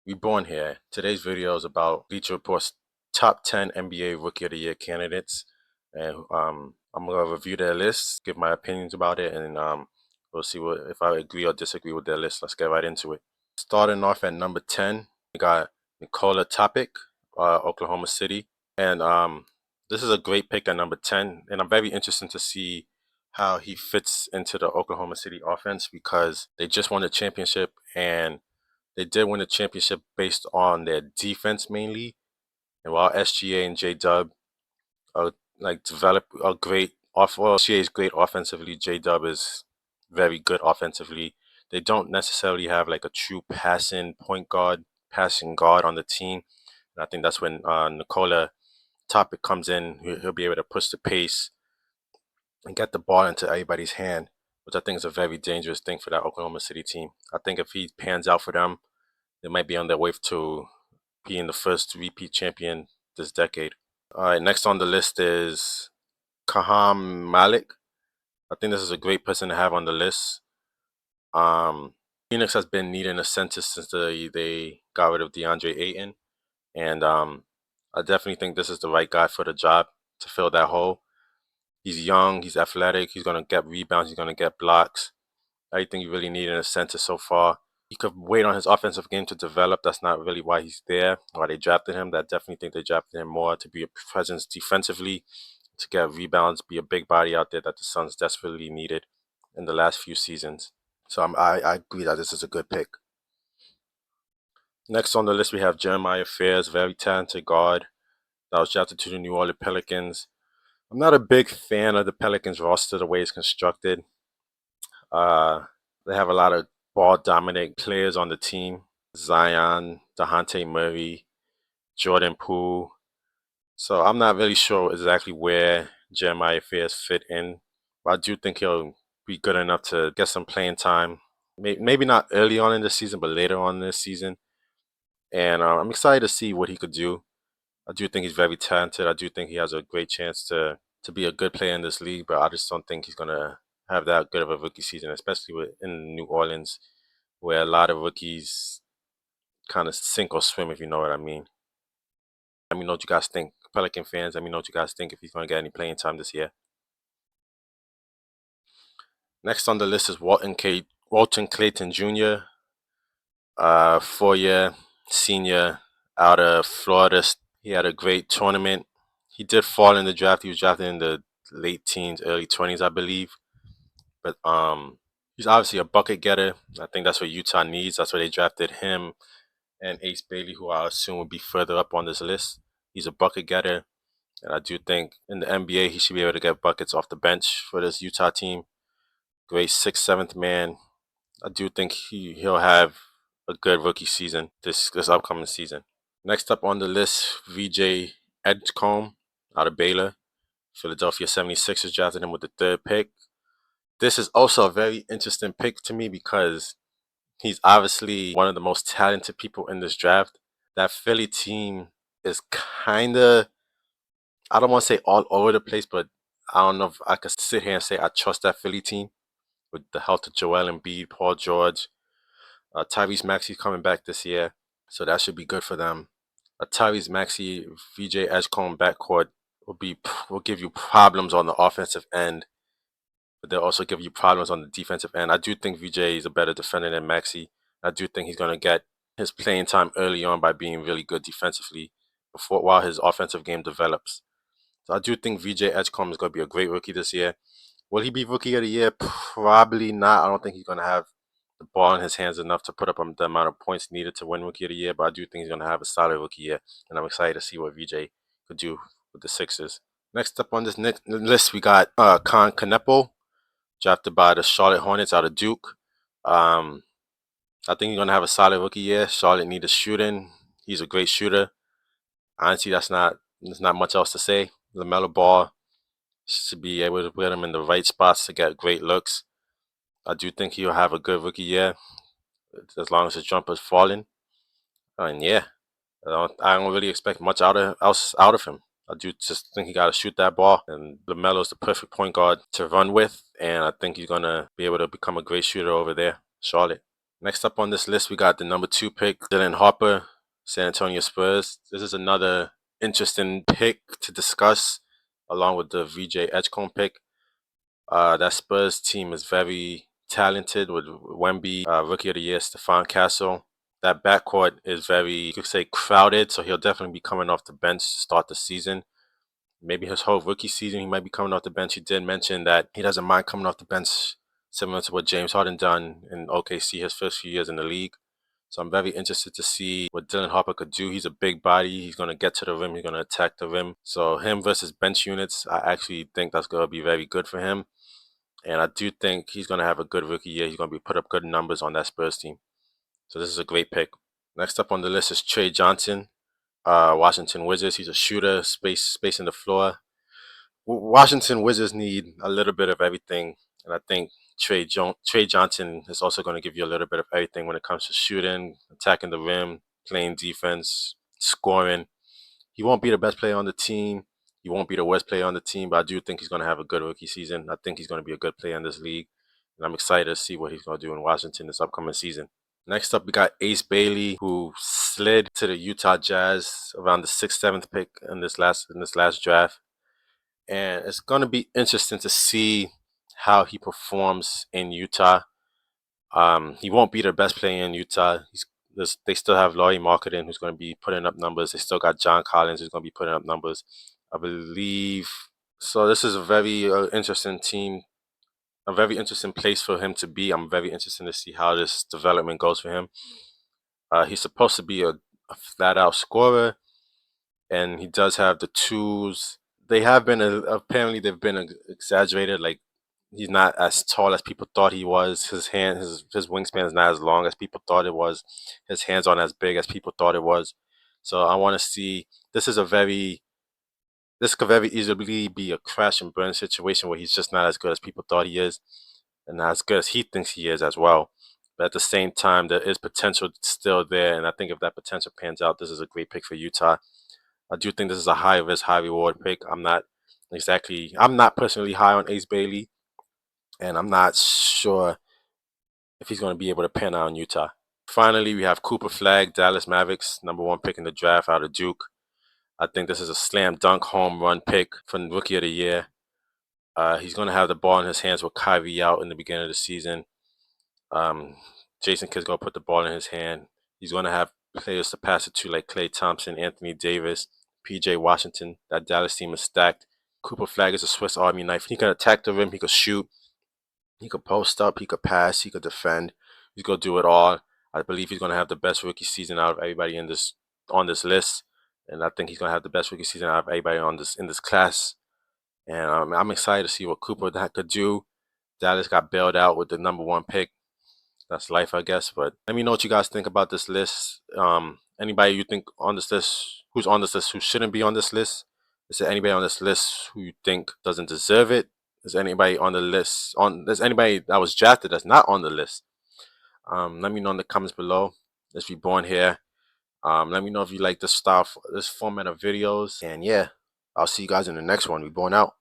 Reborn here. Today's video is about Bleacher Reports top 10 NBA Rookie of the Year candidates, and I'm gonna review their list, give my opinions about it, and we'll see what if I agree or disagree with their list. Let's get right into it. Starting off at number 10, we got Nikola Topic, Oklahoma City, and this is a great pick at number 10, and I'm very interested to see how he fits into the Oklahoma City offense because they just won the championship and they did win the championship based on their defense mainly. And while SGA and J Dub are develop a great well, SGA is great offensively, J Dub is very good offensively. They don't necessarily have like a true passing point guard, passing guard on the team. And I think that's when Nikola Topic comes in. He'll be able to push the pace and get the ball into everybody's hand, which I think is a very dangerous thing for that Oklahoma City team. I think if he pans out for them, they might be on their way to being the first repeat champion this decade. All right, next on the list is Kaham Malik. I think this is a great person to have on the list. Phoenix has been needing a center since they got rid of DeAndre Ayton, and I definitely think this is the right guy for the job to fill that hole. He's young, he's athletic, he's gonna get rebounds, he's gonna get blocks. Everything you really need in a center so far. He could wait on his offensive game to develop. That's not really why he's there, why they drafted him. I definitely think they drafted him more to be a presence defensively, to get rebounds, be a big body out there that the Suns desperately needed in the last few seasons. So I agree that this is a good pick. Next on the list, we have Jeremiah Fairs, very talented guard that was drafted to the New Orleans Pelicans. I'm not a big fan of the Pelicans roster, the way it's constructed. They have a lot of ball dominant players on the team. Zion, DeJounte Murray, Jordan Poole. So I'm not really sure exactly where Jeremiah Fairs fit in. But I do think he'll be good enough to get some playing time. Maybe not early on in the season, but later on in this season. And I'm excited to see what he could do. I do think he's very talented. I do think he has a great chance to be a good player in this league, but I just don't think he's gonna have that good of a rookie season, especially in New Orleans, where a lot of rookies kind of sink or swim, if you know what I mean. Let me know what you guys think, Pelican fans. Let me know what you guys think if he's gonna get any playing time this year. Next on the list is Walton Clayton Jr., 4-year senior out of Florida. He had a great tournament. He did fall in the draft. He was drafted in the late teens, early 20s, I believe. But he's obviously a bucket getter. I think that's what Utah needs. That's why they drafted him and Ace Bailey, who I assume will be further up on this list. He's a bucket getter. And I do think in the NBA, he should be able to get buckets off the bench for this Utah team. Great 6th, 7th man. I do think he'll have a good rookie season this upcoming season. Next up on the list, VJ Edgecombe out of Baylor. Philadelphia 76ers drafted him with the 3rd pick. This is also a very interesting pick to me because he's obviously one of the most talented people in this draft. That Philly team is kind of, I don't want to say all over the place, but I don't know if I could sit here and say I trust that Philly team with the health of Joel Embiid, Paul George. Tyrese Maxey coming back this year, so that should be good for them. Tyrese Maxey, VJ Edgecombe backcourt will give you problems on the offensive end, but they'll also give you problems on the defensive end. I do think VJ is a better defender than Maxey. I do think he's going to get his playing time early on by being really good defensively while his offensive game develops. So I do think VJ Edgecombe is going to be a great rookie this year. Will he be rookie of the year? Probably not. I don't think he's going to have the ball in his hands enough to put up the amount of points needed to win rookie of the year, but I do think he's going to have a solid rookie year, and I'm excited to see what VJ could do with the Sixers. Next up on this list, we got Con Canepo, drafted by the Charlotte Hornets out of Duke. I think he's going to have a solid rookie year. Charlotte needs shooting. He's a great shooter. Honestly, there's not much else to say. LaMelo Ball should be able to put him in the right spots to get great looks. I do think he'll have a good rookie year as long as his jumper's falling. And yeah, I don't really expect much out of him. I do just think he got to shoot that ball, and LaMelo's the perfect point guard to run with, and I think he's gonna be able to become a great shooter over there, Charlotte. Next up on this list, we got the number 2 pick, Dylan Harper, San Antonio Spurs. This is another interesting pick to discuss, along with the VJ Edgecombe pick. That Spurs team is very talented with Wemby, Rookie of the Year, Stephon Castle. That backcourt is very, you could say, crowded, so he'll definitely be coming off the bench to start the season. Maybe his whole rookie season, he might be coming off the bench. He did mention that he doesn't mind coming off the bench, similar to what James Harden done in OKC his first few years in the league. So I'm very interested to see what Dylan Harper could do. He's a big body. He's going to get to the rim. He's going to attack the rim. So him versus bench units, I actually think that's going to be very good for him. And I do think he's going to have a good rookie year. He's going to be put up good numbers on that Spurs team. So this is a great pick. Next up on the list is Trey Johnson, Washington Wizards. He's a shooter, spacing the floor. Washington Wizards need a little bit of everything, and I think Trey Johnson is also going to give you a little bit of everything when it comes to shooting, attacking the rim, playing defense, scoring. He won't be the best player on the team. He won't be the worst player on the team, but I do think he's going to have a good rookie season. I think he's going to be a good player in this league, and I'm excited to see what he's going to do in Washington this upcoming season. Next up, we got Ace Bailey, who slid to the Utah Jazz around the 6th, 7th pick in this last draft. And it's going to be interesting to see how he performs in Utah. He won't be the best player in Utah. They still have Laurie Marketing, who's going to be putting up numbers. They still got John Collins, who's going to be putting up numbers, I believe. So this is a very interesting team, a very interesting place for him to be. I'm very interested to see how this development goes for him. He's supposed to be a flat-out scorer, and he does have the tools. They have been apparently they've been exaggerated. Like, he's not as tall as people thought he was. His wingspan is not as long as people thought it was. His hands aren't as big as people thought it was. So I want to see. This could very easily be a crash and burn situation where he's just not as good as people thought he is, and not as good as he thinks he is as well. But at the same time, there is potential still there, and I think if that potential pans out, this is a great pick for Utah. I do think this is a high risk, high reward pick. I'm not personally high on Ace Bailey, and I'm not sure if he's going to be able to pan out in Utah. Finally, we have Cooper Flag, Dallas Mavericks, number 1 pick in the draft out of Duke. I think this is a slam dunk home run pick for Rookie of the Year. He's going to have the ball in his hands with Kyrie out in the beginning of the season. Jason Kidd's going to put the ball in his hand. He's going to have players to pass it to like Klay Thompson, Anthony Davis, PJ Washington. That Dallas team is stacked. Cooper Flag is a Swiss Army knife. He can attack the rim. He could shoot. He could post up. He could pass. He could defend. He's going to do it all. I believe he's going to have the best rookie season out of everybody on this list, and I think he's going to have the best rookie season out of everybody in this class. And I'm excited to see what Cooper could do. Dallas got bailed out with the number 1 pick. That's life, I guess. But let me know what you guys think about this list. Anybody you think on this list, who's on this list, who shouldn't be on this list? Is there anybody on this list who you think doesn't deserve it? Is anybody on the list? There's anybody that was drafted that's not on the list? Let me know in the comments below. Let's be born here. Let me know if you like this format of videos. And yeah, I'll see you guys in the next one. We born out.